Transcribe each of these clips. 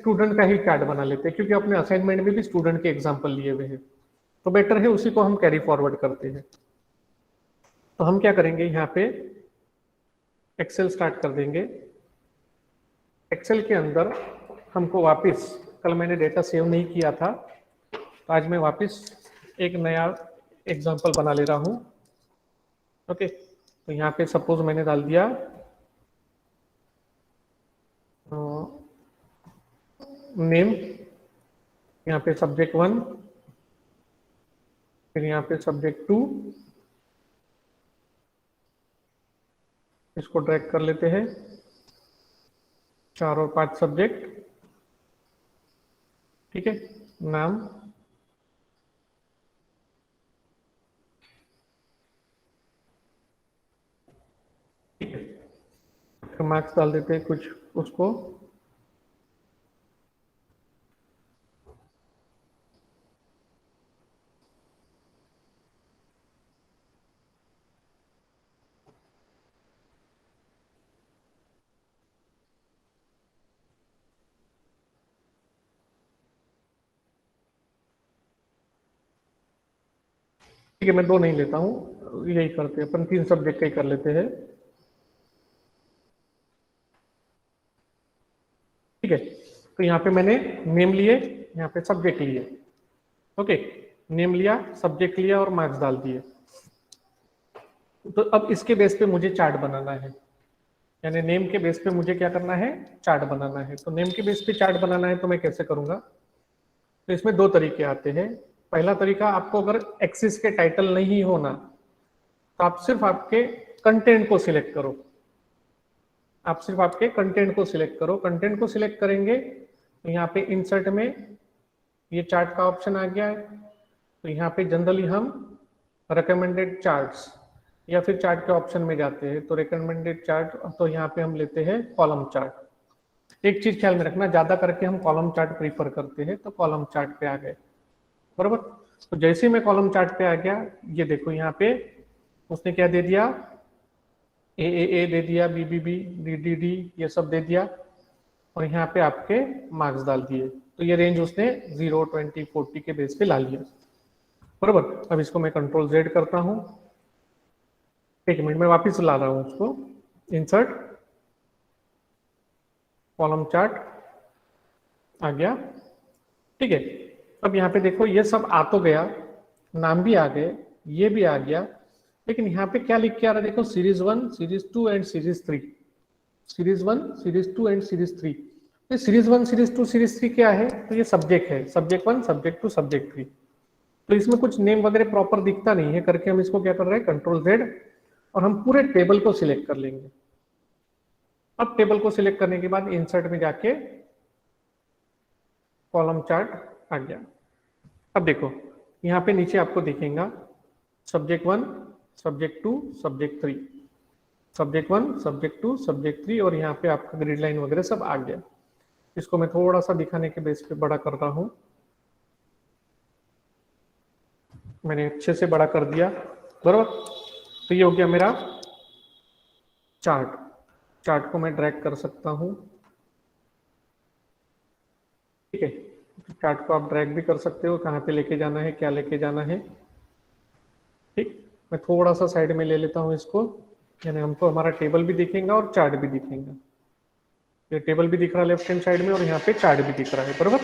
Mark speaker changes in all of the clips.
Speaker 1: Student का ही chart बना लेते हैं, क्योंकि अपने असाइनमेंट में भी स्टूडेंट के एग्जाम्पल लिए हुए हैं, तो बेटर है उसी को हम कैरी फॉरवर्ड करते हैं। तो हम क्या करेंगे, यहाँ पे एक्सेल स्टार्ट कर देंगे। एक्सेल के अंदर हमको वापस, कल मैंने डेटा सेव नहीं किया था, तो आज मैं वापस एक नया एग्जाम्पल बना ले रहा हूँ। ओके, तो यहाँ पे सपोज मैंने डाल दिया नेम, यहाँ पे सब्जेक्ट 1, फिर यहाँ पे सब्जेक्ट 2, इसको ड्रैग कर लेते हैं, 4 और 5 सब्जेक्ट, ठीक है। नाम, ठीक है, मार्क्स डाल देते हैं कुछ उसको, ठीक है। मैं 2 नहीं लेता हूँ, यही करते हैं अपन, 3 सब्जेक्ट का ही कर लेते हैं, ठीक है। तो यहाँ पे मैंने नेम लिए, यहाँ पे सब्जेक्ट लिए, ओके, नेम लिया, सब्जेक्ट लिया और मार्क्स डाल दिए। तो अब इसके बेस पे मुझे चार्ट बनाना है, यानी नेम के बेस पे मुझे क्या करना है, चार्ट बनाना है। तो नेम के बेस पे चार्ट बनाना है तो मैं कैसे करूंगा, तो इसमें 2 तरीके आते हैं। पहला तरीका, आपको अगर एक्सिस के टाइटल नहीं होना तो आप सिर्फ आपके कंटेंट को सिलेक्ट करो, आप सिर्फ आपके कंटेंट को सिलेक्ट करो। कंटेंट को सिलेक्ट करेंगे तो यहाँ पे इंसर्ट में ये चार्ट का ऑप्शन आ गया है, तो यहाँ पे जनरली हम रिकमेंडेड चार्ट्स या फिर चार्ट के ऑप्शन में जाते हैं, तो रिकमेंडेड चार्ट, तो यहाँ पे हम लेते हैं कॉलम चार्ट। एक चीज ख्याल में रखना, ज्यादा करके हम कॉलम चार्ट प्रीफर करते हैं, तो कॉलम चार्ट पे आ गए, बराबर। तो जैसे ही मैं कॉलम चार्ट पे आ गया, ये देखो यहाँ पे उसने क्या दे दिया, ए दे दिया, बी डी ये सब दे दिया, और यहाँ पे आपके मार्क्स डाल दिए। तो ये रेंज उसने 0, 20, 40 के बेस पे ला लिया, बराबर। अब इसको मैं कंट्रोल Z करता हूँ, एक मिनट में वापस ला रहा हूँ उसको, इंसर्ट कॉलम चार्ट आ गया, ठीक है। अब यहाँ पे देखो ये सब आ तो गया, नाम भी आ गए, ये भी आ गया, लेकिन यहाँ पे क्या लिख के आ रहा है, देखो series 1, series 2 and series 3, series 1, series 2 and series 3। तो सीरीज 1, सीरीज 2, सीरीज 3 क्या है, तो ये सब्जेक्ट है, सब्जेक्ट 1, सब्जेक्ट 2, सब्जेक्ट 3। तो इसमें कुछ नेम वगैरह प्रॉपर दिखता नहीं है, करके हम इसको क्या कर रहे हैं, कंट्रोल Z, और हम पूरे टेबल को सिलेक्ट कर लेंगे। अब टेबल को सिलेक्ट करने के बाद इंसर्ट में जाके कॉलम चार्ट आ गया। अब देखो यहाँ पे नीचे आपको दिखेगा subject 1, subject 2, subject 3, subject 1, subject 2, subject 3, और यहाँ पे आपका ग्रिड लाइन वगैरह सब आ गया। इसको मैं थोड़ा सा दिखाने के बेस पे बड़ा कर रहा हूँ, मैंने अच्छे से बड़ा कर दिया, बराबर। तो ये हो गया मेरा चार्ट। चार्ट को मैं ड्रैग कर सकता हूँ, ठीक है। चार्ट को आप ड्रैग भी कर सकते हो, कहाँ पे लेके जाना है, क्या लेके जाना है, ठीक। मैं थोड़ा सा साइड में ले लेता हूँ इसको, यानी हमको हमारा टेबल भी दिखेगा और चार्ट भी दिखेगा। ये टेबल भी दिख रहा है लेफ्ट हैंड साइड में, और यहाँ पे चार्ट भी दिख रहा है, बराबर।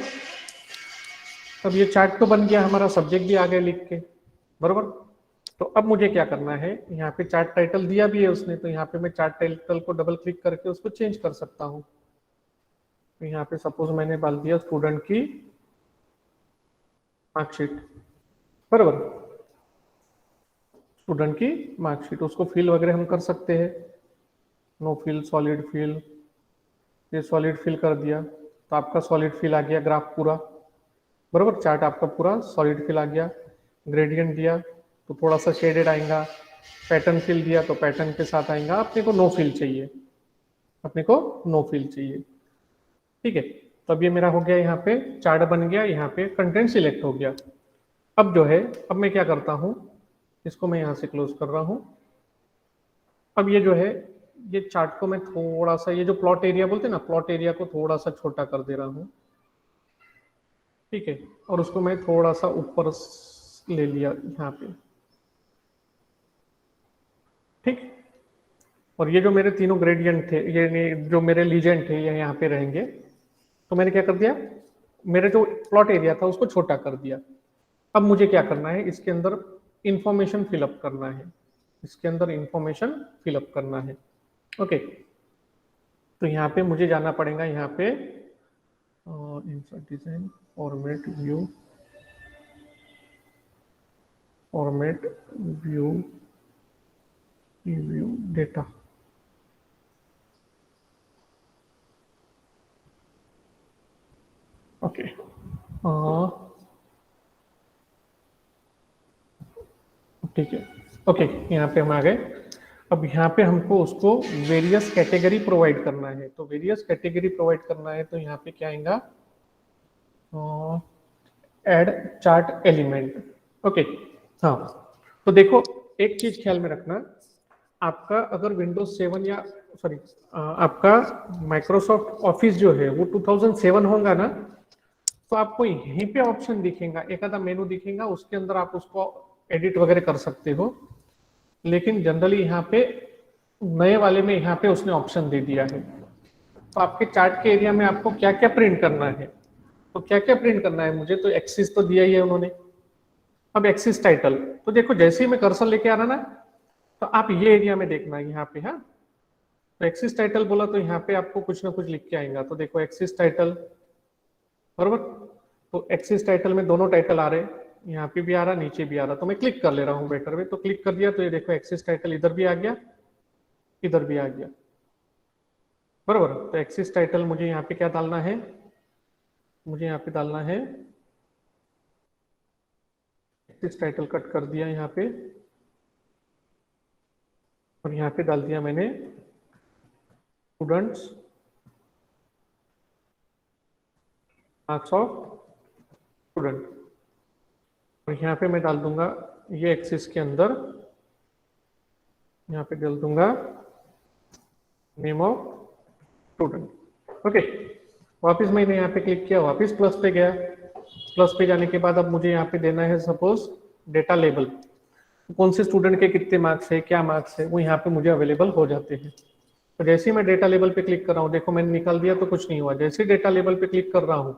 Speaker 1: अब ये चार्ट तो बन गया, हमारा सब्जेक्ट भी आ गया लिख के, बराबर। तो अब मुझे क्या करना है, यहाँ पे चार्ट टाइटल दिया भी है उसने, तो यहाँ पे मैं चार्ट टाइटल को डबल क्लिक करके उसको चेंज कर सकता हूँ। तो यहाँ पे सपोज मैंने डाल दिया स्टूडेंट की मार्कशीट, बराबर, स्टूडेंट की मार्कशीट। उसको फिल वगैरह हम कर सकते हैं, नो फिल, सॉलिड फिल, ये सॉलिड फिल कर दिया, तो आपका सॉलिड फिल आ गया ग्राफ पूरा, बराबर। चार्ट आपका पूरा सॉलिड फिल आ गया। ग्रेडियंट दिया तो थोड़ा सा शेडेड आएगा, पैटर्न फिल दिया तो पैटर्न के साथ आएगा। अपने को नो फिल चाहिए, अपने को नो फिल चाहिए, ठीक है। तो अब ये मेरा हो गया, यहाँ पे चार्ट बन गया, यहाँ पे कंटेंट सिलेक्ट हो गया। अब जो है, अब मैं क्या करता हूँ, इसको मैं यहाँ से क्लोज कर रहा हूँ। अब ये जो है, ये चार्ट को मैं थोड़ा सा, ये जो प्लॉट एरिया बोलते हैं ना, प्लॉट एरिया को थोड़ा सा छोटा कर दे रहा हूँ, ठीक है, और उसको मैं थोड़ा सा ऊपर ले लिया यहाँ पे, ठीक। और ये जो मेरे तीनों ग्रेडियंट थे, जो मेरे लीजेंड थे, ये यहाँ पे रहेंगे। तो मैंने क्या कर दिया, मेरे जो प्लॉट एरिया था उसको छोटा कर दिया। अब मुझे क्या करना है, इसके अंदर इंफॉर्मेशन फिलअप करना है, इसके अंदर इंफॉर्मेशन फिलअप करना है। ओके, तो यहाँ पे मुझे जाना पड़ेगा, यहाँ पे insert design, format view, format view, view data. Okay, ठीक है। ओके, यहाँ पे हम आ गए। अब यहाँ पे हमको उसको वेरियस कैटेगरी प्रोवाइड करना है। तो वेरियस कैटेगरी प्रोवाइड करना है, तो यहाँ पे क्या आएगा, ऐड चार्ट एलिमेंट। ओके, हाँ। तो देखो, एक चीज ख्याल में रखना, आपका अगर विंडोज 7 या सॉरी आपका माइक्रोसॉफ्ट ऑफिस जो है वो 2007 होगा ना, तो आपको यहीं पे ऑप्शन दिखेगा, एक आधा मेनू दिखेगा, उसके अंदर आप उसको एडिट वगैरह कर सकते हो। लेकिन जनरली यहाँ पे नए वाले में यहाँ पे उसने ऑप्शन दे दिया है। तो आपके चार्ट के एरिया में आपको क्या क्या प्रिंट करना है, तो क्या क्या प्रिंट करना है, मुझे तो एक्सिस तो दिया ही है उन्होंने। अब एक्सिस टाइटल, तो देखो जैसे ही मैं कर्सर लेके आ रहा ना, तो आप ये एरिया में देखना है यहाँ पे। हाँ, तो एक्सिस टाइटल बोला तो यहाँ पे आपको कुछ ना कुछ लिख के आएगा। तो देखो एक्सिस टाइटल, बरोबर। तो एक्सिस टाइटल में दोनों टाइटल आ रहे हैं, यहाँ पे भी आ रहा, नीचे भी आ रहा। तो मैं क्लिक कर ले रहा हूँ बेटर में, तो क्लिक कर दिया, तो ये देखो एक्सिस टाइटल इधर भी आ गया, इधर भी आ गया, बरोबर। तो एक्सिस टाइटल मुझे यहाँ पे क्या डालना है, मुझे यहाँ पे डालना है एक्सिस टाइटल, कट कर दिया यहाँ पे, और यहाँ पे डाल दिया मैंने स्टूडेंट्स मार्क्स ऑफ स्टूडेंट। और यहाँ पे मैं डाल दूंगा ये एक्सिस के अंदर, यहाँ पे डाल दूंगा नेम ऑफ स्टूडेंट। ओके, वापस मैंने यहाँ पे क्लिक किया, वापस प्लस पे गया। प्लस पे जाने के बाद अब मुझे यहाँ पे देना है सपोज डेटा लेबल, कौन से स्टूडेंट के कितने मार्क्स है, क्या मार्क्स है, वो यहाँ पे मुझे अवेलेबल हो जाते हैं। तो जैसे ही मैं डेटा लेवल पे क्लिक कर रहा हूँ, देखो मैंने निकाल दिया तो कुछ नहीं हुआ। जैसे ही डेटा लेवल पे क्लिक कर रहा हूँ,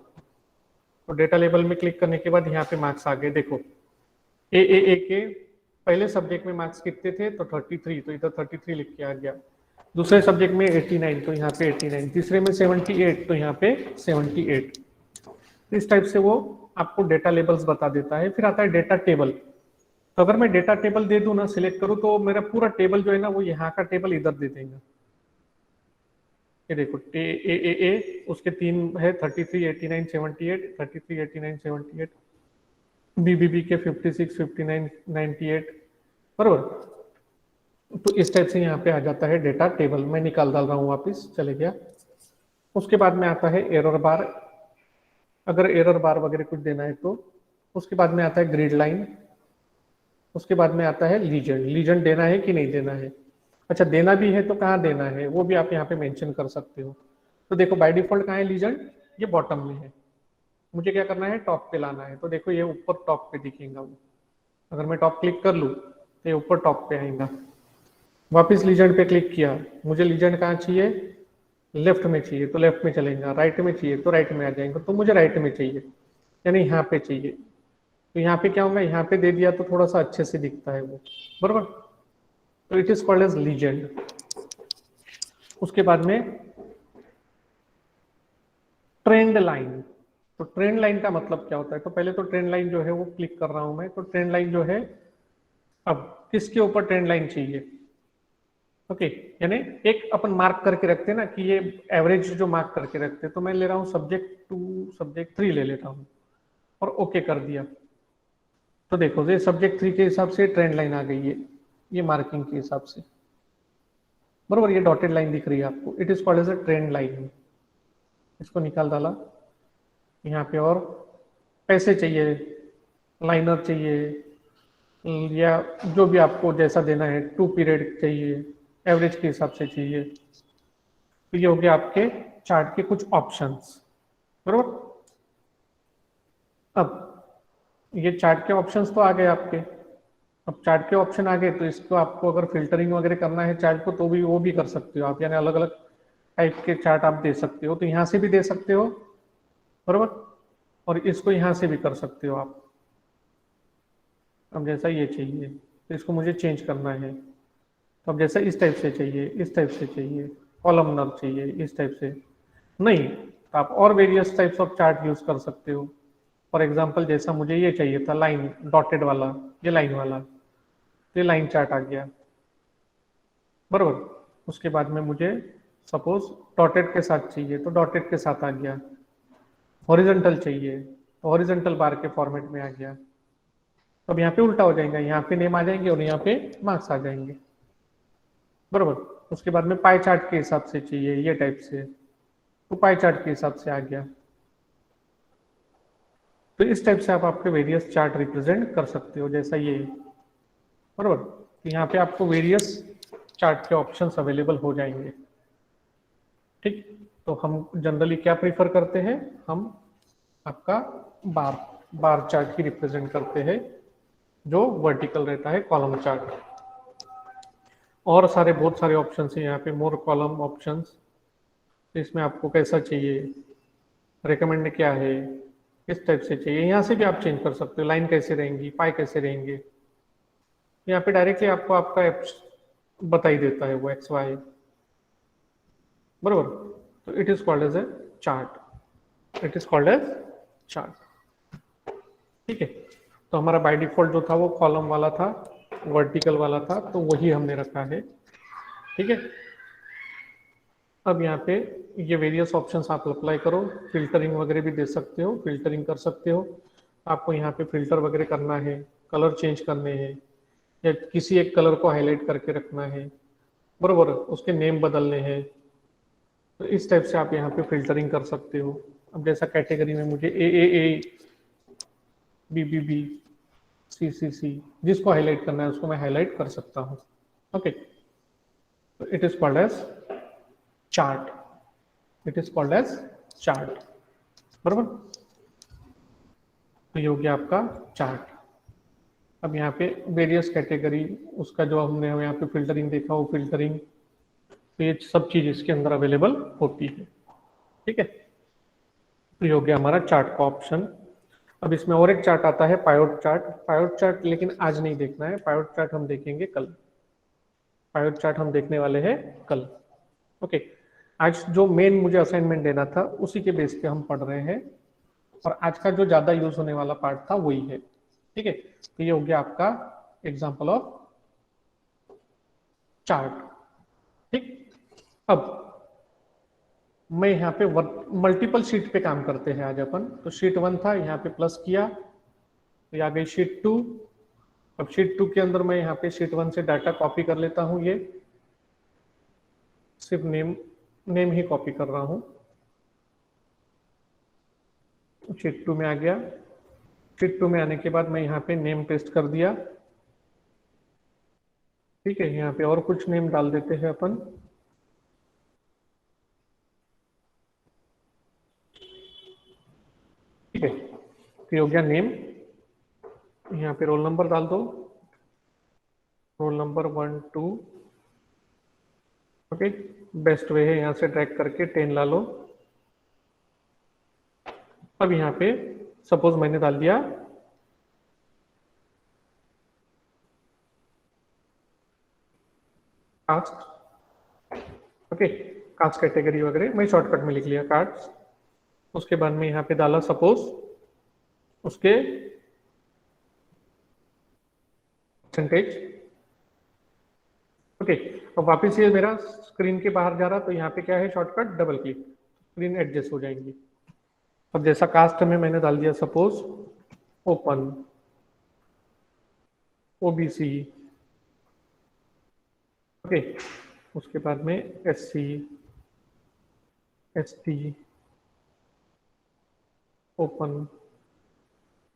Speaker 1: तो डेटा लेवल में क्लिक करने के बाद यहाँ पे मार्क्स आ गए। देखो ए के पहले सब्जेक्ट में मार्क्स कितने थे, तो 33, तो इधर 33 लिख के आ गया। दूसरे सब्जेक्ट में 89, तो यहाँ पे 89। तीसरे में 78, तो यहाँ पे 78। इस टाइप से वो आपको डेटा लेबल्स बता देता है। फिर आता है डेटा टेबल। तो अगर मैं डेटा टेबल दे दूं ना, सिलेक्ट करूं, तो मेरा पूरा टेबल जो है ना, वो यहाँ का टेबल इधर दे देगा। ये देखो उसके तीन है, 33, 89, 78, 33, 89, 78, बीबीबी के 56, 59, 98, बरोबर। तो इस टाइप से यहाँ पे आ जाता है डेटा टेबल। मैं निकाल डाल रहा हूँ, वापिस चले गया। उसके बाद में आता है एरर बार, अगर एरर बार वगैरह कुछ देना है तो। उसके बाद में आता है ग्रिड लाइन, उसके बाद में आता है लीजेंड। लीजेंड देना है कि नहीं देना है, अच्छा देना भी है तो कहाँ देना है वो भी आप यहाँ पे मेंशन कर सकते हो। तो देखो बाय डिफॉल्ट कहाँ है लीजेंड, ये बॉटम में है। मुझे क्या करना है, टॉप पे लाना है। तो देखो ये ऊपर टॉप पे दिखेगा वो, अगर मैं टॉप क्लिक कर लूँ तो ये ऊपर टॉप पे आएगा। वापिस लीजेंड पे क्लिक किया, मुझे लीजेंड कहाँ चाहिए, लेफ्ट में चाहिए तो लेफ्ट में चलेगा, राइट में चाहिए तो राइट में आ जाएंगे। तो मुझे राइट में चाहिए, यानी यहाँ पे चाहिए। तो यहाँ पे क्या होगा, यहाँ पे दे दिया तो थोड़ा सा अच्छे से दिखता है वो, बरोबर। तो it is called as legend. उसके बाद में ट्रेंड लाइन। तो ट्रेंड लाइन का मतलब क्या होता है, तो पहले तो ट्रेंड लाइन जो है वो क्लिक कर रहा हूं मैं। तो ट्रेंड लाइन जो है, अब किसके ऊपर ट्रेंड लाइन चाहिए, ओके। यानी एक अपन मार्क करके रखते हैं ना कि ये एवरेज जो मार्क करके रखते हैं, तो मैं ले रहा हूँ सब्जेक्ट 2, सब्जेक्ट 3 ले लेता हूँ, और ओके कर दिया। तो देखो ये सब्जेक्ट 3 के हिसाब से ट्रेंड लाइन आ गई है, ये मार्किंग के हिसाब से, बरोबर। ये डॉटेड लाइन दिख रही है आपको, it is called as a trend line. इसको निकाल डाला यहाँ पे। और पैसे चाहिए, लाइनर चाहिए, या जो भी आपको जैसा देना है, 2 पीरियड चाहिए, एवरेज के हिसाब से चाहिए। तो ये हो गया आपके चार्ट के कुछ ऑप्शंस, बरोबर। अब ये चार्ट के ऑप्शंस तो आ गए आपके। अब चार्ट के ऑप्शन आ गए तो इसको आपको अगर फिल्टरिंग वगैरह करना है चार्ट को तो भी वो भी कर सकते हो आप, यानी अलग अलग टाइप के चार्ट आप दे सकते हो। तो यहाँ से भी दे सकते हो, बरोबर, और इसको यहाँ से भी कर सकते हो आप। अब जैसा ये चाहिए तो इसको मुझे चेंज करना है, तो अब जैसा इस टाइप से चाहिए, इस टाइप से चाहिए, कॉलमनर चाहिए इस टाइप से, नहीं तो आप और various types of chart use कर सकते हो। फॉर एग्जाम्पल जैसा मुझे ये चाहिए था लाइन डॉटेड वाला, ये लाइन वाला, तो ये लाइन चार्ट आ गया, बरोबर। उसके बाद में मुझे सपोज डॉटेड के साथ चाहिए तो डॉटेड के साथ आ गया, हॉरिजॉन्टल चाहिए तो हॉरिजॉन्टल बार के फॉर्मेट में आ गया। तो अब यहाँ पे उल्टा हो जाएगा, यहाँ पे नेम आ जाएंगे और यहाँ पे मार्क्स आ जाएंगे, बरोबर। उसके बाद में पाई चार्ट के हिसाब से चाहिए ये टाइप से, तो पाई चार्ट के हिसाब से आ गया। तो इस टाइप से आप आपके वेरियस चार्ट रिप्रेजेंट कर सकते हो, जैसा ये, बरोबर। तो यहाँ पे आपको वेरियस चार्ट के ऑप्शंस अवेलेबल हो जाएंगे, ठीक। तो हम जनरली क्या प्रीफर करते हैं, हम आपका बार चार्ट ही रिप्रेजेंट करते हैं, जो वर्टिकल रहता है, कॉलम चार्ट। और सारे बहुत सारे ऑप्शंस हैं यहाँ पे, मोर कॉलम ऑप्शंस। इसमें आपको कैसा चाहिए, रिकमेंड क्या है, किस टाइप से चाहिए, यहाँ से भी आप चेंज कर सकते हो। लाइन कैसे रहेंगी, पाई कैसे रहेंगे, यहाँ पे डायरेक्टली आपको आपका एप्स बता ही देता है वो एक्स वाई, बरोबर। तो it is called as a chart, it is called as chart, ठीक है। तो हमारा बाय डिफॉल्ट जो था वो कॉलम वाला था, वर्टिकल वाला था, तो वही हमने रखा है, ठीक है। अब यहाँ पे ये वेरियस ऑप्शंस आप अप्लाई करो, फिल्टरिंग वगैरह भी दे सकते हो, फिल्टरिंग कर सकते हो। आपको यहाँ पे फिल्टर वगैरह करना है, कलर चेंज करने हैं, या किसी एक कलर को हाईलाइट करके रखना है, बरोबर, उसके नेम बदलने हैं, तो इस टाइप से आप यहाँ पे फिल्टरिंग कर सकते हो। अब जैसा कैटेगरी में मुझे A B B B C जिसको हाईलाइट करना है उसको मैं हाईलाइट कर सकता हूँ, ओके। तो it is called as chart, it is called as chart, बरोबर। तो ये हो गया आपका चार्ट। अब यहाँ पे वेरियस कैटेगरी, उसका जो हमने यहाँ पे फिल्टरिंग देखा वो फिल्टरिंग, तो ये सब चीज इसके अंदर अवेलेबल होती है, ठीक है। तो ये हो गया हमारा चार्ट का ऑप्शन। अब इसमें और एक चार्ट आता है पायोट चार्ट। पायोट चार्ट लेकिन आज नहीं देखना है, पायोट चार्ट हम देखेंगे कल, पायोट चार्ट हम देखने वाले हैं कल, ओके। आज जो मेन मुझे असाइनमेंट देना था उसी के बेस पे हम पढ़ रहे हैं, और आज का जो ज्यादा यूज होने वाला पार्ट था वही है, ठीक है। तो ये हो गया आपका एग्जाम्पल ऑफ चार्ट, ठीक। अब मैं यहाँ पे मल्टीपल शीट पे काम करते हैं आज अपन। तो शीट 1 था, यहाँ पे प्लस किया तो आ गई शीट 2। अब शीट 2 के अंदर मैं यहाँ पे शीट 1 से डाटा कॉपी कर लेता हूँ, ये सिर्फ नेम ही कॉपी कर रहा हूँ। शीट 2 में आ गया, शीट 2 में आने के बाद मैं यहाँ पे नेम पेस्ट कर दिया, ठीक है। यहाँ पे और कुछ नेम डाल देते हैं अपन, ठीक है। तो ये हो गया नेम, यहाँ पे रोल नंबर डाल दो, roll number 1 2, okay. Best way है यहाँ से ड्रैग करके 10 ला लो। अब यहाँ पे सपोज मैंने डाल दिया कास्ट, ओके, कास्ट कैटेगरी वगैरह मैं शॉर्टकट में लिख लिया कास्ट। उसके बाद में यहाँ पे डाला सपोज उसके परसेंटेज, ओके। अब वापस ये मेरा स्क्रीन के बाहर जा रहा, तो यहाँ पे क्या है shortcut, double click, screen adjust हो जाएंगी। अब जैसा कास्ट में मैंने डाल दिया सपोज ओपन ओबीसी, ओके। उसके बाद में SC ST open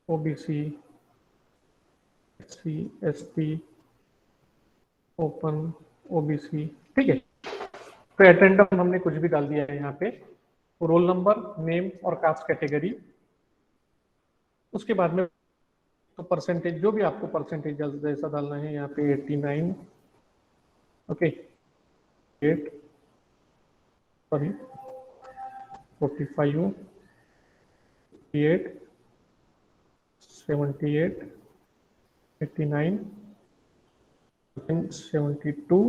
Speaker 1: OBC SC ST open OBC, ठीक है। तो एट रैंडम हमने कुछ भी डाल दिया है यहाँ पे, रोल नंबर, नेम और कास्ट कैटेगरी, उसके बाद में तो परसेंटेज जो भी आपको परसेंटेज जैसा डालना है, यहाँ पे 89, ओके, 8 सॉरी 45, 8 78, 89, 72,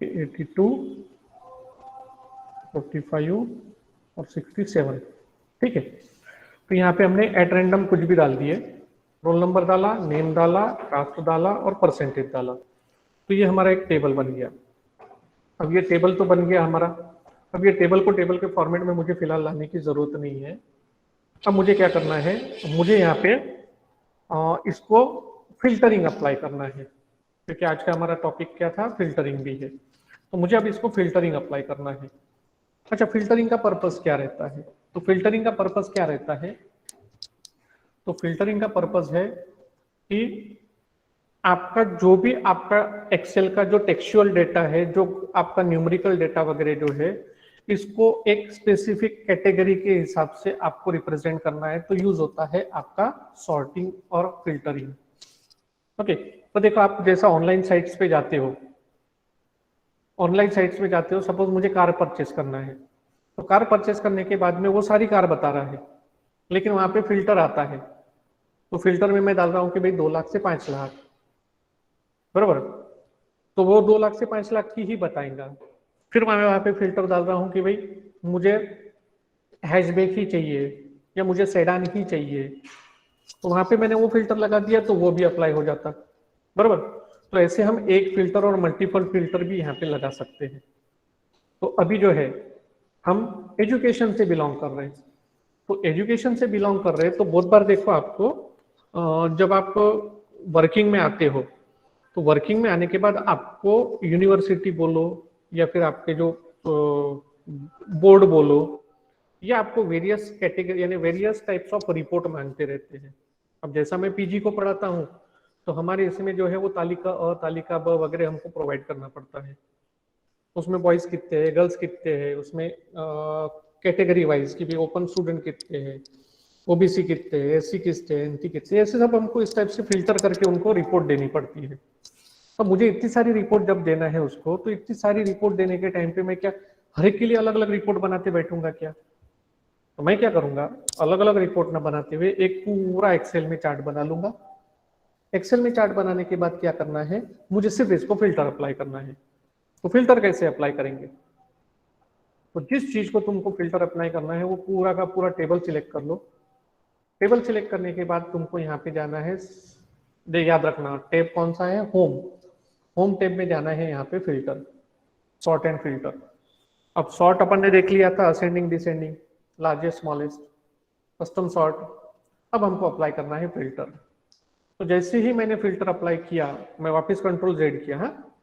Speaker 1: 82, 45 और 67। ठीक है, तो यहाँ पे हमने एट रैंडम कुछ भी डाल दिए, रोल नंबर डाला, नेम डाला, कास्ट डाला और परसेंटेज डाला, तो ये हमारा एक टेबल बन गया। अब ये टेबल तो बन गया हमारा। अब ये टेबल को टेबल के फॉर्मेट में मुझे फिलहाल लाने की जरूरत नहीं है। अब मुझे क्या करना है, मुझे यहाँ पे इसको फिल्टरिंग अप्लाई करना है, क्योंकि आज का हमारा टॉपिक क्या था, फिल्टरिंग भी है। तो मुझे अब इसको फिल्टरिंग अप्लाई करना है। अच्छा, फिल्टरिंग का पर्पस क्या रहता है? तो फिल्टरिंग का पर्पस क्या रहता है? तो फिल्टरिंग का पर्पस है कि आपका जो भी आपका एक्सेल का जो टेक्सचुअल डेटा है, जो आपका न्यूमेरिकल डेटा वगैरह जो है, इसको एक स्पेसिफिक कैटेगरी के हिसाब से आपको रिप्रेजेंट करना है, तो यूज होता है आपका सॉर्टिंग और फिल्टरिंग। ओके, तो देखो आप जैसा ऑनलाइन साइट्स पे जाते हो, ऑनलाइन साइट्स में जाते हो, सपोज मुझे कार परचेस करना है, तो कार परचेस करने के बाद में वो सारी कार बता रहा है, लेकिन वहां पे फिल्टर आता है, तो फिल्टर में मैं डाल रहा हूँ कि भाई 2 लाख से 5 लाख, बराबर, तो वो 2 लाख से 5 लाख की ही बताएगा। फिर मैं वहां पे फिल्टर डाल रहा हूँ कि भाई मुझे हैचबैक ही चाहिए या मुझे सेडान ही चाहिए, तो वहां पे मैंने वो फिल्टर लगा दिया, तो वो भी अप्लाई हो जाता, बराबर। तो ऐसे हम एक फिल्टर और मल्टीपल फिल्टर भी यहाँ पे लगा सकते हैं। तो अभी जो है हम एजुकेशन से बिलोंग कर रहे हैं, तो एजुकेशन से बिलोंग कर रहे हैं, तो बहुत बार देखो आपको जब आप वर्किंग में आते हो, तो वर्किंग में आने के बाद आपको यूनिवर्सिटी बोलो या फिर आपके जो बोर्ड बोलो, या आपको वेरियस कैटेगरी यानी वेरियस टाइप्स ऑफ रिपोर्ट मांगते रहते हैं। अब जैसा मैं पीजी को पढ़ाता हूँ, तो हमारे इसमें जो है वो तालिका अ, तालिका ब वगैरह हमको प्रोवाइड करना पड़ता है। उसमें बॉयज कितने हैं, गर्ल्स कितने हैं, उसमें कैटेगरी वाइज कि भी ओपन स्टूडेंट कितने हैं, ओबीसी कितने हैं, एससी कितने हैं, एनटी कितने हैं, ऐसे सब हमको इस टाइप से फिल्टर करके उनको रिपोर्ट देनी पड़ती है। तो मुझे इतनी सारी रिपोर्ट जब देना है उसको, तो इतनी सारी रिपोर्ट देने के टाइम पे मैं क्या हर एक के लिए अलग अलग रिपोर्ट बनाते बैठूंगा क्या? तो मैं क्या करूंगा, अलग अलग रिपोर्ट ना बनाते हुए एक पूरा एक्सेल में चार्ट बना लूंगा। एक्सेल में चार्ट बनाने के बाद क्या करना है, मुझे सिर्फ इसको फिल्टर अप्लाई करना है। तो फिल्टर कैसे अप्लाई करेंगे? तो जिस चीज को तुमको फिल्टर अप्लाई करना है वो पूरा का पूरा टेबल सिलेक्ट कर लो। टेबल सिलेक्ट करने के बाद तुमको यहाँ पे जाना है, याद रखना टेब कौन सा है, होम। होम टेब में जाना है यहाँ पे फिल्टर, सॉर्ट एंड फिल्टर। अब सॉर्ट अपन ने देख लिया था, ascending descending, largest smallest, custom sort. अब हमको अप्लाई करना है फिल्टर। तो जैसे ही मैंने फिल्टर अप्लाई किया, मैं वापस कंट्रोल जेड किया, हाँ,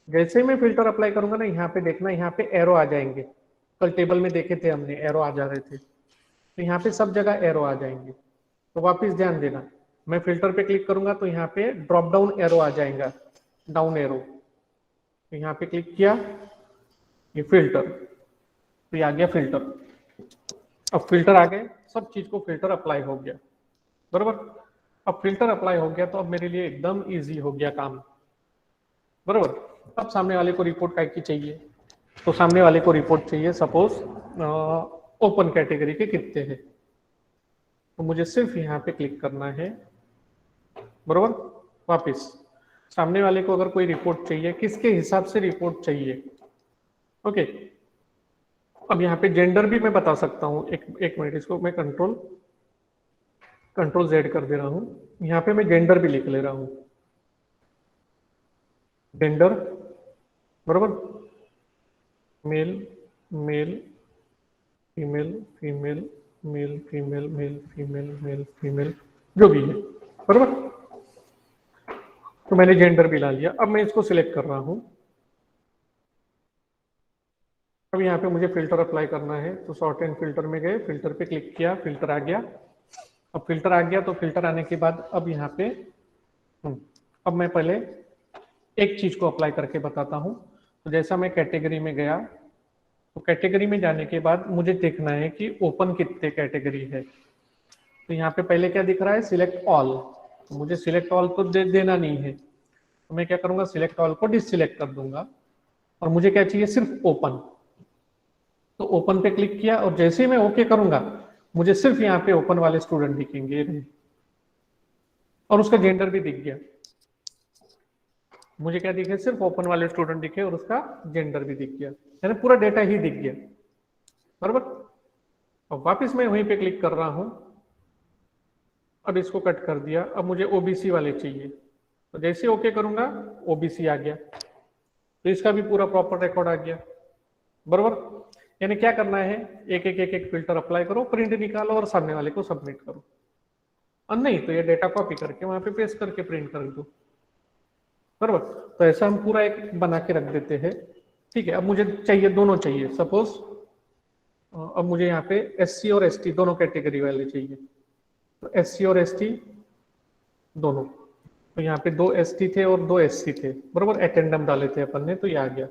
Speaker 1: जैसे ही मैं फिल्टर अप्लाई करूंगा ना, यहाँ पे देखना, यहाँ पे एरो आ जाएंगे। कल टेबल में देखे थे हमने, एरो आ जा रहे थे, तो यहाँ पे सब जगह एरो आ जाएंगे। तो वापस ध्यान देना, मैं फिल्टर पे क्लिक करूंगा तो यहाँ पे ड्रॉप डाउन एरो आ जाएगा, डाउन एरो। तो यहाँ पे क्लिक किया, ये फिल्टर, तो ये आ गया फिल्टर। अब फिल्टर आ गए, सब चीज को फिल्टर अप्लाई हो गया, बरोबर। अब फिल्टर अप्लाई हो गया तो अब मेरे लिए एकदम इजी हो गया काम, बरोबर। अब सामने वाले को रिपोर्ट काय की चाहिए, तो सामने वाले को रिपोर्ट चाहिए सपोज ओपन कैटेगरी के कितने हैं, तो मुझे सिर्फ यहाँ पे क्लिक करना है, बरोबर। वापिस सामने वाले को अगर कोई रिपोर्ट चाहिए, किसके हिसाब से रिपोर्ट चाहिए, ओके। अब यहाँ पे जेंडर भी मैं बता सकता हूँ, एक मिनट, इसको मैं कंट्रोल जेड कर दे रहा हूँ, यहाँ पे मैं जेंडर भी लिख ले रहा हूँ, जेंडर, बरोबर, male male, female female, male female, male female, male female, जो भी है, बरोबर। तो मैंने जेंडर भी ला लिया। अब मैं इसको सिलेक्ट कर रहा हूँ। अब यहाँ पे मुझे फिल्टर अप्लाई करना है, तो सॉर्ट एंड फिल्टर में गए, फिल्टर पे क्लिक किया, फिल्टर आ गया। अब फिल्टर आ गया, तो फिल्टर आने के बाद अब यहाँ पे अब मैं पहले एक चीज को अप्लाई करके बताता हूँ। तो जैसा मैं कैटेगरी में गया, तो कैटेगरी में जाने के बाद मुझे देखना है कि ओपन कितने कैटेगरी है। तो यहाँ पे पहले क्या दिख रहा है, सिलेक्ट ऑल। तो मुझे सिलेक्ट ऑल तो देना नहीं है, तो मैं क्या करूंगा, सिलेक्ट ऑल को डिससिलेक्ट कर दूंगा और मुझे क्या चाहिए, सिर्फ ओपन। तो ओपन पे क्लिक किया और जैसे ही मैं ओके करूंगा मुझे सिर्फ यहाँ पे ओपन वाले स्टूडेंट दिखेंगे और उसका जेंडर भी दिख गया। मुझे क्या दिखे, सिर्फ ओपन वाले स्टूडेंट दिखे और उसका जेंडर भी दिख गया, यानी पूरा डेटा ही दिख गया। बराबर। अब वापस मैं वहीं पे क्लिक कर रहा हूं, अब इसको कट कर दिया, अब मुझे ओबीसी वाले चाहिए। तो जैसे ओके करूंगा ओबीसी आ गया, तो इसका भी पूरा प्रॉपर रिकॉर्ड आ गया। बराबर। यानी क्या करना है, एक एक एक एक फिल्टर अप्लाई करो, प्रिंट निकालो और सामने वाले को सबमिट करो, और नहीं तो ये डेटा कॉपी करके वहां पे पेस्ट करके प्रिंट कर दो। बराबर। तो ऐसा हम पूरा एक बना के रख देते हैं। ठीक है, अब मुझे चाहिए, दोनों चाहिए। सपोज अब मुझे यहाँ पे एससी और एसटी दोनों कैटेगरी वाले चाहिए, तो एससी और एसटी दोनों। तो यहाँ पे 2 एसटी थे और 2 एससी थे, बराबर, अटेंडम डाले थे अपन ने, तो ये आ गया।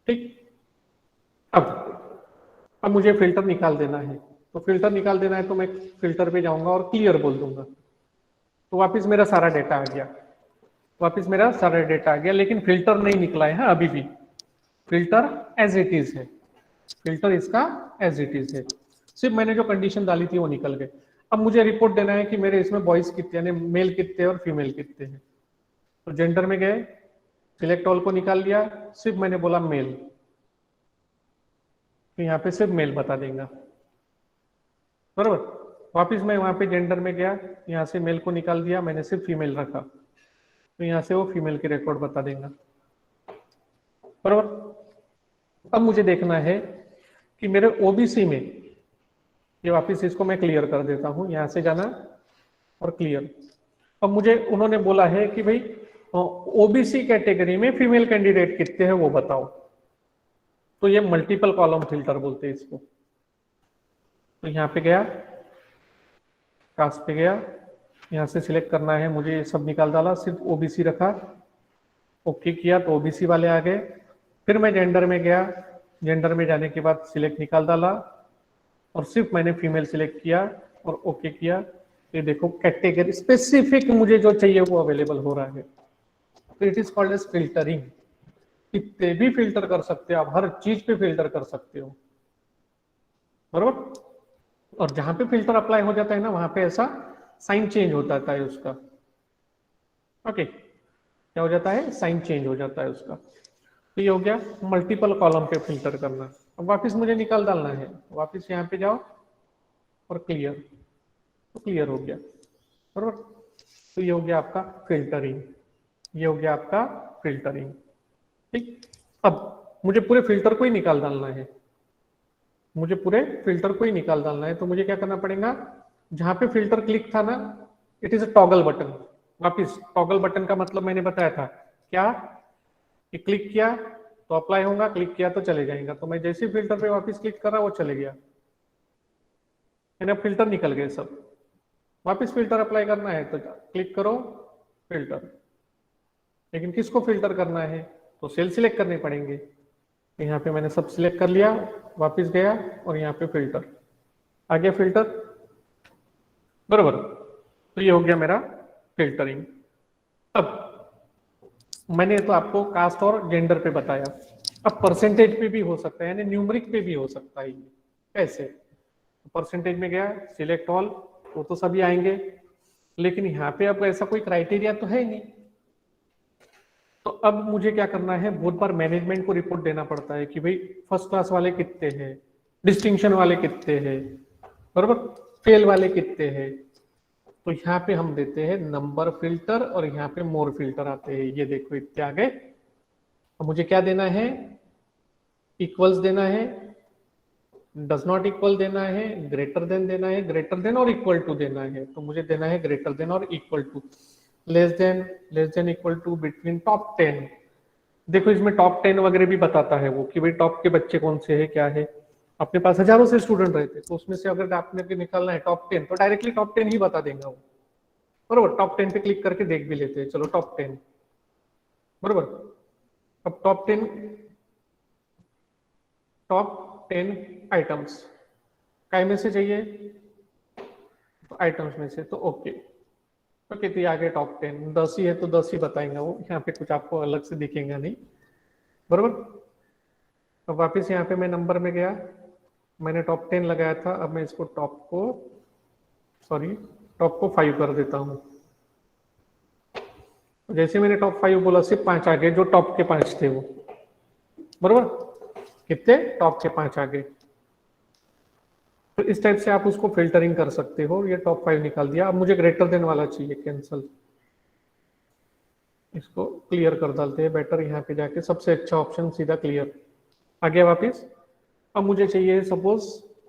Speaker 1: ठीक। अब मुझे फिल्टर निकाल देना है, तो फिल्टर निकाल देना है तो मैं फिल्टर पे जाऊंगा और क्लियर बोल दूंगा, तो वापस मेरा सारा डेटा आ गया। वापस मेरा सारा डेटा आ गया, लेकिन फिल्टर नहीं निकला है अभी भी, फिल्टर एज इट इज है, फिल्टर इसका एज इट इज है। सिर्फ मैंने जो कंडीशन डाली थी वो निकल गए। अब मुझे रिपोर्ट देना है कि मेरे इसमें बॉयज कितने, यानी मेल कितने और फीमेल कितने हैं। तो जेंडर में गए, सिलेक्ट ऑल को निकाल लिया, सिर्फ मैंने बोला मेल, तो यहाँ पे सिर्फ मेल बता देगा। बरोबर। वापिस मैं वहां पे जेंडर में गया, यहाँ से मेल को निकाल दिया, मैंने सिर्फ फीमेल रखा, तो यहाँ से वो फीमेल की रिकॉर्ड बता देगा। बरोबर। अब मुझे देखना है कि मेरे ओबीसी में, ये वापिस इसको मैं क्लियर कर देता हूं, यहां से जाना और क्लियर। अब मुझे उन्होंने बोला है कि भाई ओबीसी कैटेगरी में फीमेल कैंडिडेट कितने हैं वो बताओ, तो ये मल्टीपल कॉलम फिल्टर बोलते हैं इसको। तो यहाँ पे गया, कास्ट पे गया, यहाँ से सिलेक्ट करना है मुझे, ये सब निकाल डाला, सिर्फ ओबीसी रखा, ओके किया तो ओबीसी वाले आ गए। फिर मैं जेंडर में गया, जेंडर में जाने के बाद सिलेक्ट निकाल डाला और सिर्फ मैंने फीमेल सिलेक्ट किया और ओके किया। ये देखो कैटेगरी स्पेसिफिक मुझे जो चाहिए वो अवेलेबल हो रहा है। तो it is called as filtering. कितने भी फिल्टर कर सकते हो आप, हर चीज पे फिल्टर कर सकते हो। बरोबर। और जहां पे फिल्टर अप्लाई हो जाता है ना, वहां पे ऐसा साइन चेंज हो जाता है उसका। ओके, क्या हो जाता है, साइन चेंज हो जाता है उसका। तो ये हो गया मल्टीपल कॉलम पे फिल्टर करना। अब वापस मुझे निकाल डालना है, वापस यहाँ पे जाओ और क्लियर, तो क्लियर हो गया। बरोबर। तो ये हो गया आपका फिल्टरिंग, ये हो गया आपका फिल्टरिंग। ठीक। अब मुझे पूरे फिल्टर को ही निकाल डालना है, मुझे पूरे फिल्टर को ही निकाल डालना है। तो मुझे क्या करना पड़ेगा, जहां पे फिल्टर क्लिक था ना, it is a toggle button. वापिस टॉगल बटन का मतलब मैंने बताया था क्या, कि क्लिक किया तो अप्लाई होगा, क्लिक किया तो चले जाएगा। तो मैं जैसे फिल्टर पे वापस क्लिक कर रहा वो चले गया, यानी अब फिल्टर निकल गए सब। वापस फिल्टर अप्लाई करना है तो क्लिक करो फिल्टर, लेकिन किसको फिल्टर करना है, तो सेल सिलेक्ट करने पड़ेंगे। यहाँ पे मैंने सब सिलेक्ट कर लिया, वापस गया और यहाँ पे फिल्टर आ गया, फिल्टर। बरोबर। तो ये हो गया मेरा फिल्टरिंग। अब मैंने तो आपको कास्ट और जेंडर पे बताया, अब परसेंटेज पे भी हो सकता है, यानी न्यूमरिक पे भी हो सकता है। ये कैसे, परसेंटेज में गया, सिलेक्ट ऑल, वो तो सभी आएंगे, लेकिन यहाँ पे अब ऐसा कोई क्राइटेरिया तो है ही नहीं। तो अब मुझे क्या करना है, बहुत बार मैनेजमेंट को रिपोर्ट देना पड़ता है कि भाई फर्स्ट क्लास वाले कितने हैं, डिस्टिंक्शन वाले कितने हैं, बराबर, फेल वाले कितने हैं। तो यहाँ पे हम देते हैं नंबर फिल्टर और यहाँ पे मोर फिल्टर आते हैं। ये देखो इतने आ गए। अब मुझे क्या देना है, इक्वल्स देना है, डज नॉट इक्वल देना है, ग्रेटर देन देना है, ग्रेटर देन और इक्वल टू देना है। तो मुझे देना है ग्रेटर देन और equal to, less than equal to, between, top 10। देखो इसमें टॉप 10 वगैरह भी बताता है वो, कि भाई टॉप के बच्चे कौन से है, क्या है। अपने पास हजारों से स्टूडेंट रहते, तो उसमें से अगर आपने निकालना है टॉप 10, तो डायरेक्टली टॉप 10 ही बता देगा वो। बरोबर। टॉप 10 पे क्लिक करके देख भी लेते हैं, चलो टॉप 10। बरोबर। अब टॉप 10 आइटम्स काय में से चाहिए, तो आइटम्स में से तो ओके। ओके, तो ये आगे टॉप 10 10 ही है तो 10 ही बताएंगे वो, यहाँ पे कुछ आपको अलग से दिखेगा नहीं, बरोबर। तो वापस यहाँ पे मैं नंबर में गया, मैंने टॉप 10 लगाया था, अब मैं इसको टॉप को 5 कर देता हूँ। जैसे मैंने टॉप 5 बोला, सिर्फ 5 आ गए जो टॉप के 5 थे वो, बरोबर। कितने? टॉप के 5 आ गए। तो इस टाइप से आप उसको फिल्टरिंग कर सकते हो। ये टॉप 5 निकाल दिया, अब मुझे ग्रेटर देन वाला चाहिए, कैंसल, इसको क्लियर कर डालते हैं बेटर। यहाँ पे जाके सबसे अच्छा ऑप्शन सीधा क्लियर आ गया वापिस। अब मुझे चाहिए सपोज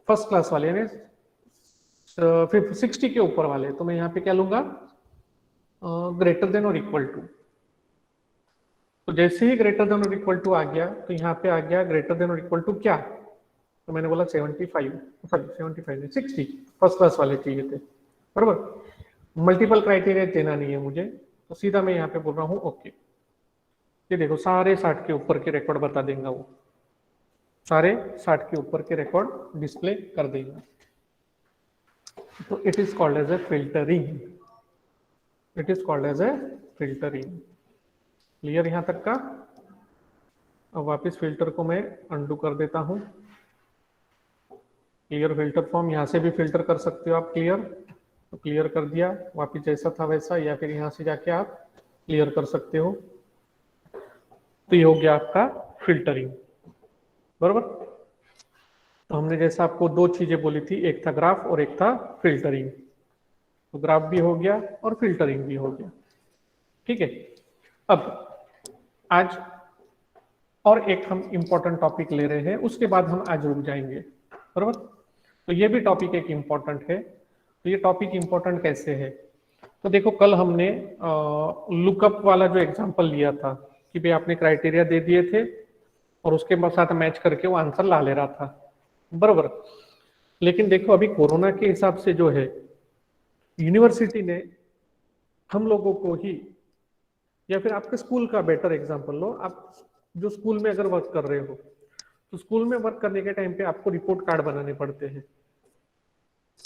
Speaker 1: फर्स्ट क्लास वाले ने, फिर 60 के ऊपर वाले, तो मैं यहाँ पे क्या लूंगा, ग्रेटर देन और इक्वल टू। तो जैसे ही ग्रेटर देन और इक्वल टू आ गया, तो यहाँ पे आ गया ग्रेटर देन और इक्वल टू क्या, तो मैंने बोला 75, सॉरी 75 नहीं 60, फर्स्ट क्लास वाले चाहिए थे, बराबर। मल्टीपल क्राइटेरिया देना नहीं है मुझे, तो सीधा मैं यहाँ पे बोल रहा हूँ ओके। ये देखो सारे 60 के ऊपर के रिकॉर्ड बता देगा वो, सारे 60 के ऊपर के रिकॉर्ड डिस्प्ले कर देगा। तो it is called as a filtering, it is called as a filtering. Clear यहाँ तक का? अब वापस फिल्टर को मैं अंडू कर देता हूँ। क्लियर फिल्टर फॉर्म, यहाँ से भी फिल्टर कर सकते हो आप क्लियर, तो क्लियर कर दिया, वापस जैसा था वैसा, या फिर यहाँ से जाके आप क्लियर कर सकते हो। तो ये हो गया आपका फिल्टरिंग, बरोबर। तो हमने जैसा आपको दो चीजें बोली थी, एक था ग्राफ और एक था फिल्टरिंग। तो ग्राफ भी हो गया और फिल्टरिंग भी हो गया, ठीक है। अब आज और एक हम इंपॉर्टेंट टॉपिक ले रहे हैं, उसके बाद हम आज रुक जाएंगे, बरोबर। तो ये भी टॉपिक एक इंपॉर्टेंट है। तो ये टॉपिक इंपॉर्टेंट कैसे है, तो देखो कल हमने लुकअप वाला जो एग्जांपल लिया था कि भाई आपने क्राइटेरिया दे दिए थे और उसके साथ मैच करके वो आंसर ला ले रहा था, बरोबर। लेकिन देखो अभी कोरोना के हिसाब से जो है, यूनिवर्सिटी ने हम लोगों को ही, या फिर आपके स्कूल का बेटर एग्जांपल लो, आप जो स्कूल में अगर वर्क कर रहे हो, तो स्कूल में वर्क करने के टाइम पे आपको रिपोर्ट कार्ड बनाने पड़ते हैं,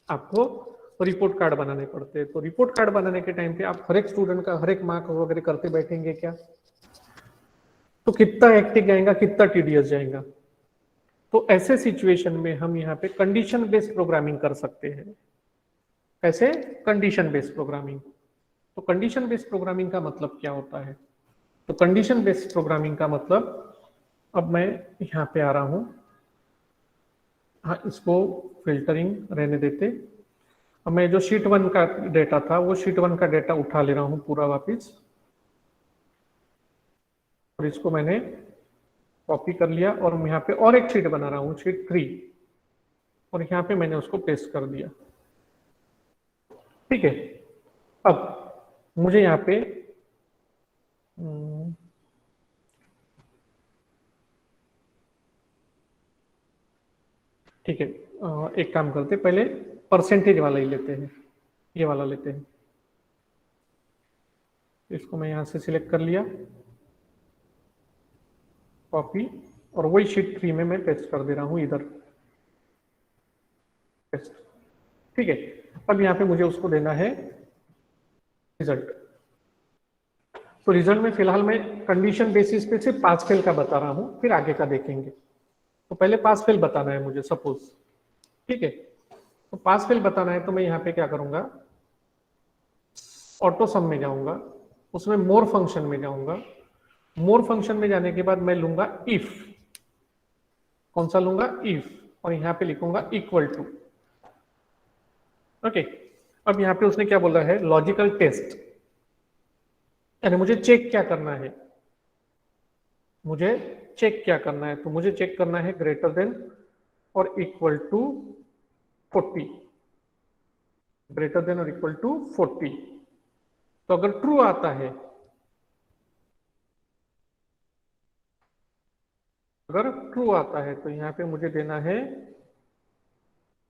Speaker 1: आपको रिपोर्ट कार्ड बनाने पड़ते हैं। तो रिपोर्ट कार्ड बनाने के टाइम पे आप हर एक स्टूडेंट का हर एक मार्क वगैरह करते बैठेंगे क्या, तो कितना हेक्टिक जाएगा, कितना टीडियस जाएगा। तो ऐसे सिचुएशन में हम यहाँ पे कंडीशन बेस्ड प्रोग्रामिंग कर सकते हैं। कैसे? Condition based programming. तो कंडीशन बेस्ड प्रोग्रामिंग का मतलब क्या होता है, तो कंडीशन बेस्ड प्रोग्रामिंग का मतलब, अब मैं यहाँ पे आ रहा हूँ, हाँ इसको फिल्टरिंग रहने देते। अब मैं जो शीट 1 का डेटा था, वो शीट 1 का डेटा उठा ले रहा हूँ पूरा वापिस, और इसको मैंने कॉपी कर लिया और मैं यहाँ पे और एक शीट बना रहा हूँ, शीट 3, और यहाँ पे मैंने उसको पेस्ट कर दिया, ठीक है। अब मुझे यहाँ पे ठीक है, एक काम करते पहले परसेंटेज वाला ही लेते हैं, ये वाला लेते हैं। इसको मैं यहाँ से सिलेक्ट कर लिया, कॉपी, और वही शीट 3 में मैं पेस्ट कर दे रहा हूँ इधर, पेस्ट, ठीक है। अब यहाँ पे मुझे उसको देना है रिजल्ट। तो रिजल्ट में फिलहाल मैं कंडीशन बेसिस पे सिर्फ पास फेल का बता रहा हूँ, फिर आगे का देखेंगे। तो पहले पास फेल बताना है मुझे सपोज, ठीक है। तो पास फेल बताना है तो मैं यहाँ पे क्या करूंगा, ऑटो सम में जाऊंगा, उसमें मोर फंक्शन में जाऊंगा। मोर फंक्शन में जाने के बाद मैं लूंगा इफ, कौन सा लूंगा, इफ, और यहाँ पे लिखूंगा इक्वल टू, ओके। अब यहाँ पे उसने क्या बोला है, लॉजिकल टेस्ट, यानी मुझे चेक क्या करना है, मुझे चेक क्या करना है, तो मुझे चेक करना है ग्रेटर देन और इक्वल टू 40, ग्रेटर देन और इक्वल टू 40। तो अगर ट्रू आता है, अगर ट्रू आता है तो यहाँ पे मुझे देना है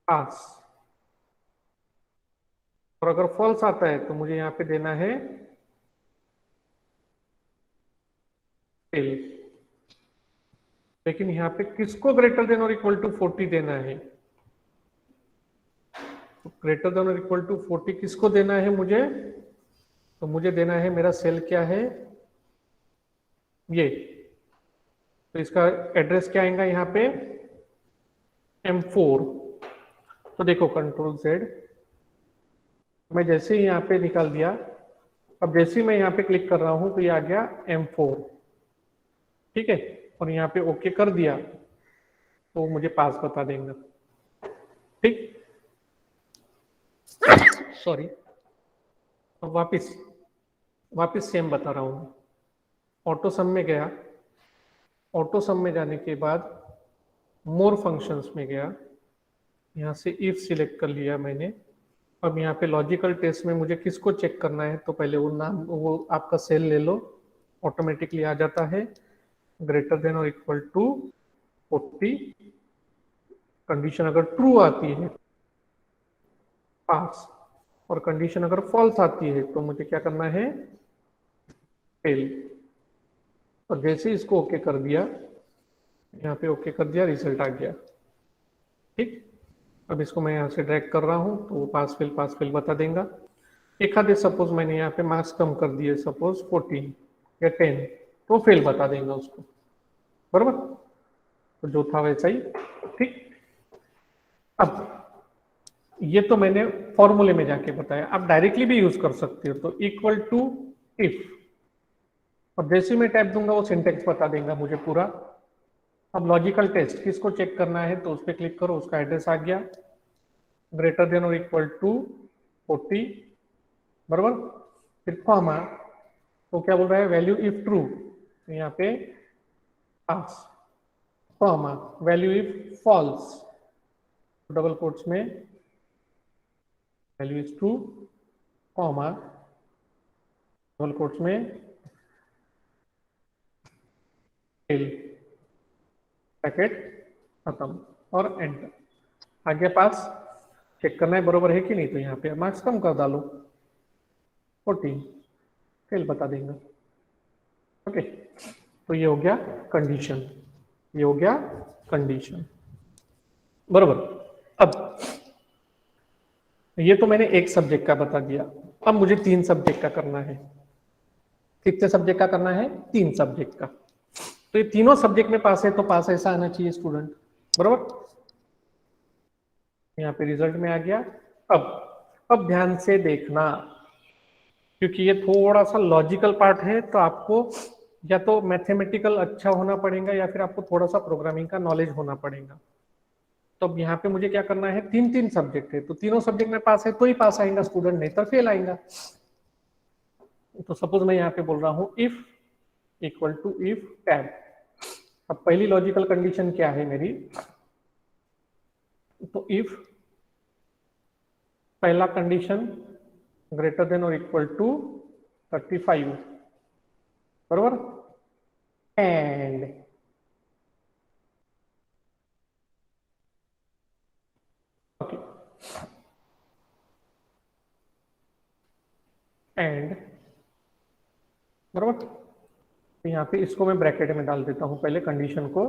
Speaker 1: पास, और अगर फॉल्स आता है तो मुझे यहाँ पे देना है फेल। लेकिन यहाँ पे किसको ग्रेटर देन और इक्वल टू 40 देना है, तो ग्रेटर देन और इक्वल टू 40 किसको देना है मुझे? तो मुझे देना है, मेरा सेल क्या है ये, तो इसका एड्रेस क्या आएगा यहाँ पे M4। तो देखो कंट्रोल Z, मैं जैसे ही यहाँ पे निकाल दिया, अब जैसे ही मैं यहाँ पे क्लिक कर रहा हूं तो ये आ गया M4, ठीक है, और यहाँ पे ओके कर दिया तो मुझे पास बता देंगे, ठीक। सॉरी, अब वापिस सेम बता रहा हूँ। ऑटो सम में गया, ऑटो सम में जाने के बाद मोर फंक्शंस में गया, यहाँ से इफ सिलेक्ट कर लिया मैंने। अब यहाँ पे लॉजिकल टेस्ट में मुझे किसको चेक करना है, तो पहले वो नाम, वो आपका सेल ले लो, ऑटोमेटिकली आ जाता है ग्रेटर देन और इक्वल टू 40। कंडीशन अगर ट्रू आती है पास, और कंडीशन अगर फॉल्स आती है तो मुझे क्या करना है, फेल। और जैसे ही इसको ओके कर दिया, यहाँ पे ओके कर दिया, रिजल्ट आ गया, ठीक। अब इसको मैं यहाँ से ड्रैग कर रहा हूँ तो वो पास फेल बता देगा। एक आधे सपोज मैंने यहाँ पे मार्क्स कम कर दिए, सपोज 14 या 10, तो फेल बता देगा उसको, बराबर। तो जो था वैसा ही, ठीक। अब ये तो मैंने फॉर्मूले में जाके बताया, आप डायरेक्टली भी यूज कर सकते हो। तो इक्वल टू इफ, और जैसे मैं टैप दूंगा वो सिंटेक्स बता देगा मुझे पूरा। अब लॉजिकल टेस्ट किसको चेक करना है, तो उस पर क्लिक करो, उसका एड्रेस आ गया ग्रेटर देन और इक्वल टू 40, बराबर। फिर कॉमा, तो क्या बोल रहा है, वैल्यू इफ ट्रू, तो यहाँ पे pass, comma value if false, double quotes में value is true, comma double quotes में फेल, ब्रैकेट खत्म, और एंटर। आगे पास चेक करना है बरोबर है कि नहीं, तो यहाँ पे मार्क्स कम कर डालो, 14, फेल बता देंगे, ओके। तो ये हो गया कंडीशन, ये हो गया कंडीशन, बरोबर। अब ये तो मैंने एक सब्जेक्ट का बता दिया, अब मुझे 3 सब्जेक्ट का करना है। कितने सब्जेक्ट का करना है, 3 सब्जेक्ट का। तो ये तीनों सब्जेक्ट में पास है, तो पास ऐसा आना चाहिए स्टूडेंट, बरोबर। यहाँ पे रिजल्ट में आ गया। अब ध्यान से देखना, क्योंकि ये थोड़ा सा लॉजिकल पार्ट है, तो आपको या तो मैथमेटिकल अच्छा होना पड़ेगा या फिर आपको थोड़ा सा प्रोग्रामिंग का नॉलेज होना पड़ेगा। तो अब यहाँ पे मुझे क्या करना है, 3 सब्जेक्ट है, तो तीनों सब्जेक्ट में पास है तो ही पास आएगा स्टूडेंट, नहीं तो फेल आएगा। तो सपोज मैं यहाँ पे बोल रहा हूँ if equal to if tab. अब पहली लॉजिकल कंडीशन क्या है मेरी, तो इफ पहला कंडीशन ग्रेटर देन और इक्वल टू 35, बरोबर, एंड ओके, एंड बरोबर। तो यहाँ पे इसको मैं ब्रैकेट में डाल देता हूँ पहले कंडीशन को।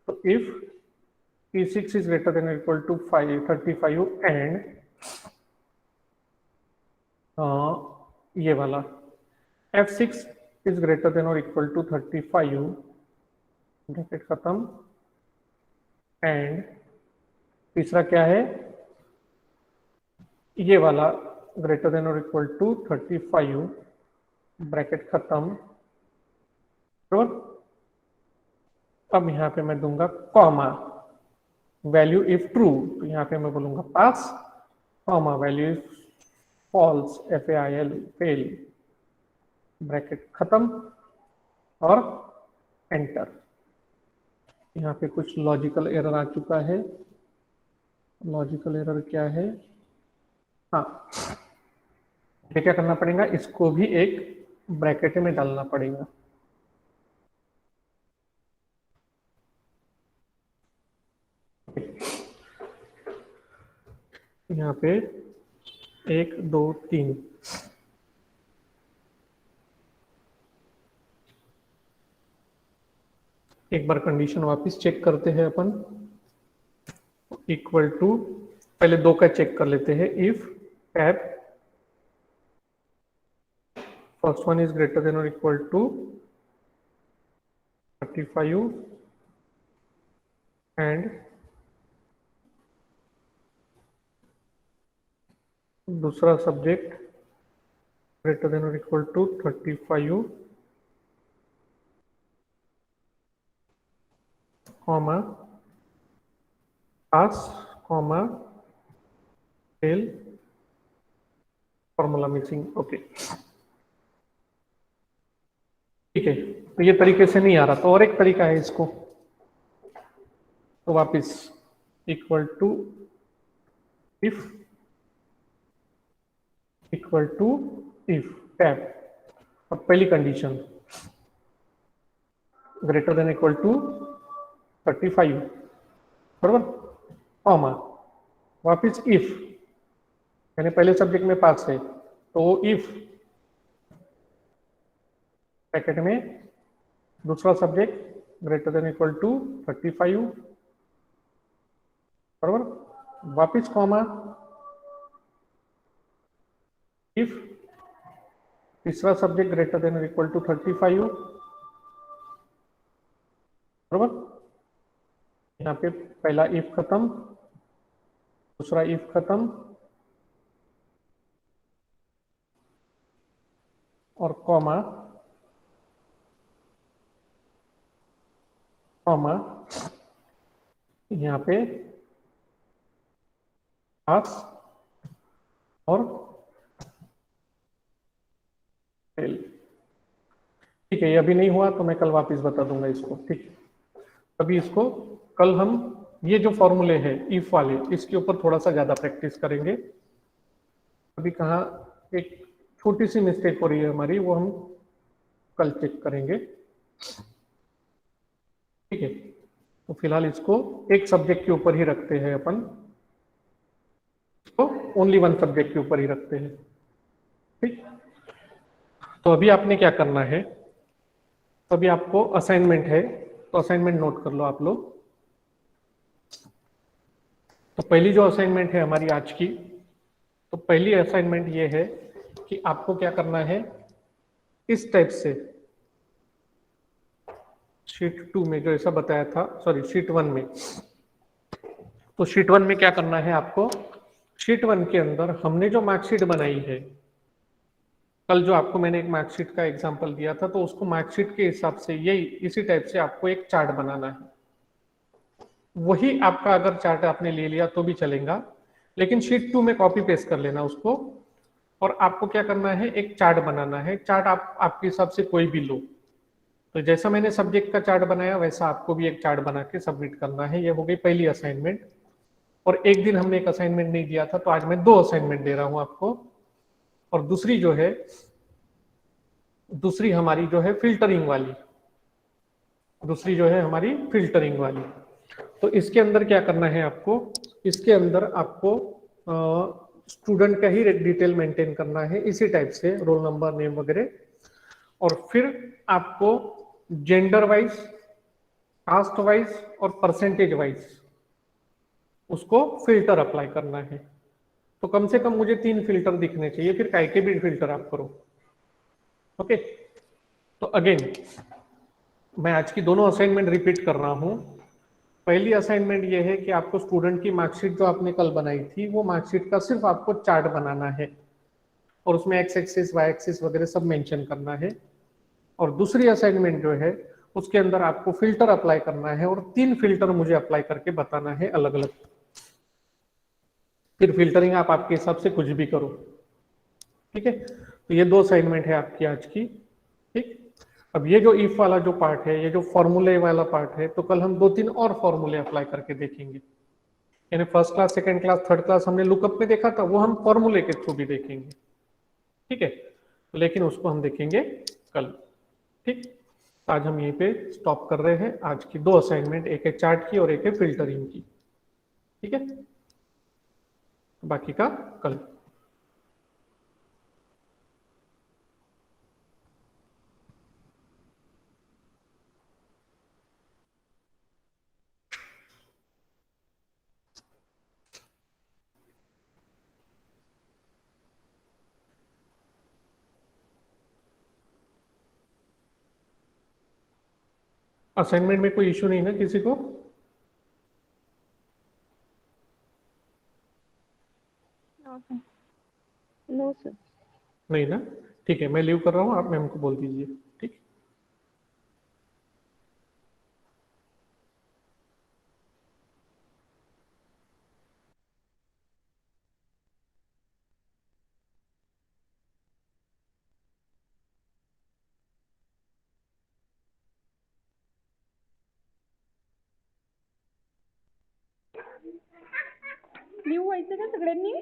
Speaker 1: तो if P6 is greater than equal to 35 and ये वाला F6 इज ग्रेटर देन और इक्वल टू 35, ब्रैकेट खत्म, एंड तीसरा क्या है, ये वाला ग्रेटर देन और इक्वल टू 35, ब्रैकेट खत्म, बरोबर। अब यहाँ पे मैं दूंगा कॉमा वैल्यू इफ ट्रू, तो यहाँ पे मैं बोलूंगा pass, comma value if false, FAIL fail, bracket खत्म, और एंटर। यहाँ पे कुछ लॉजिकल एरर आ चुका है। लॉजिकल एरर क्या है, हाँ, ये क्या करना पड़ेगा, इसको भी एक ब्रैकेट में डालना पड़ेगा। यहाँ पे 1 2 3, एक बार कंडीशन वापस चेक करते हैं अपन। इक्वल टू पहले दो का चेक कर लेते हैं। If tab first one is greater than और इक्वल टू 35 एंड दूसरा सब्जेक्ट ग्रेटर देन और equal to 35 comma pass comma fail formula missing. Okay ठीक है, तो ये तरीके से नहीं आ रहा, तो और एक तरीका है इसको, तो वापिस equal to if equal to if tab, और पहली condition greater than equal to 35 बराबर, कॉमा वापिस इफ, यानी पहले सब्जेक्ट में पास है तो इफ ब्रैकेट में दूसरा subject greater than equal to 35 बराबर, वापिस कॉमा इफ तीसरा सब्जेक्ट ग्रेटर देन और इक्वल टू 35 बराबर, यहाँ पे पहला इफ खत्म, दूसरा इफ खत्म और कॉमा कॉमा यहाँ पे पास और फेल। ठीक है, ये अभी नहीं हुआ तो मैं कल वापस बता दूंगा इसको। ठीक है, अभी इसको कल हम ये जो फॉर्मूले हैं इफ वाले, इसके ऊपर थोड़ा सा ज्यादा प्रैक्टिस करेंगे। अभी कहाँ एक छोटी सी मिस्टेक हो रही है हमारी, वो हम कल चेक करेंगे। ठीक है, तो फिलहाल इसको एक सब्जेक्ट के ऊपर ही रखते हैं अपन, इसको ओनली वन सब्जेक्ट के ऊपर ही रखते हैं। ठीक, तो अभी आपने क्या करना है, तो अभी आपको असाइनमेंट है, तो असाइनमेंट नोट कर लो आप लोग। तो पहली जो असाइनमेंट है हमारी आज की, तो पहली असाइनमेंट ये है कि आपको क्या करना है, इस टाइप से शीट 2 में जो ऐसा बताया था, सॉरी शीट 1 में, तो शीट 1 में क्या करना है आपको, शीट 1 के अंदर हमने जो मार्कशीट बनाई है, कल जो आपको मैंने एक मार्कशीट का एग्जांपल दिया था, तो उसको मार्कशीट के हिसाब से यही इसी टाइप से आपको एक चार्ट बनाना है। वही आपका अगर चार्ट आपने ले लिया तो भी चलेगा, लेकिन शीट 2 में कॉपी पेस्ट कर लेना उसको, और आपको क्या करना है, एक चार्ट बनाना है। चार्ट आप आपके हिसाब से कोई भी लो, तो जैसा मैंने सब्जेक्ट का चार्ट बनाया वैसा आपको भी एक चार्ट बना के सबमिट करना है। ये हो गई पहली असाइनमेंट। और एक दिन हमने एक असाइनमेंट नहीं दिया था, तो आज मैं 2 असाइनमेंट दे रहा हूं आपको। और दूसरी जो है, दूसरी हमारी जो है फिल्टरिंग वाली, दूसरी जो है हमारी फिल्टरिंग वाली। तो इसके अंदर क्या करना है आपको, इसके अंदर आपको स्टूडेंट का ही डिटेल मेंटेन करना है इसी टाइप से, रोल नंबर नेम वगैरह, और फिर आपको जेंडर वाइज, कास्ट वाइज और परसेंटेज वाइज उसको फिल्टर अप्लाई करना है। तो कम से कम मुझे 3 फिल्टर दिखने चाहिए, फिर काय के भी फिल्टर आप करो। ओके, तो अगेन मैं आज की दोनों असाइनमेंट रिपीट कर रहा हूं। पहली असाइनमेंट ये है कि आपको स्टूडेंट की मार्कशीट जो आपने कल बनाई थी, वो मार्कशीट का सिर्फ आपको चार्ट बनाना है, और उसमें एक्स एक्सिस वाई एक्सिस वगैरह सब मेंशन करना है। और दूसरी असाइनमेंट जो है, उसके अंदर आपको फिल्टर अप्लाई करना है, और 3 फिल्टर मुझे अप्लाई करके बताना है अलग अलग। फिर फिल्टरिंग आप आपके हिसाब से कुछ भी करो। ठीक है, तो ये 2 असाइनमेंट है आपकी आज की। ठीक, अब ये जो इफ वाला जो पार्ट है, ये जो फॉर्मूले वाला पार्ट है, तो कल हम 2-3 और फॉर्मूले अप्लाई करके देखेंगे। यानी first class, second class, third class हमने लुकअप में देखा था, वो हम फॉर्मूले के थ्रू भी देखेंगे। ठीक है, लेकिन उसको हम देखेंगे कल। ठीक, आज हम यहीं पे स्टॉप कर रहे हैं। आज की 2 असाइनमेंट, एक है चार्ट की और एक है फिल्टरिंग की। ठीक है, बाकी का कल। असाइनमेंट में कोई इशू नहीं ना किसी को?
Speaker 2: No sir.
Speaker 1: नहीं ना, ठीक है, मैं लीव कर रहा हूँ, आप मैम को बोल दीजिए। ठीक।
Speaker 2: लीव व्हायचं का सगळ्यांनी?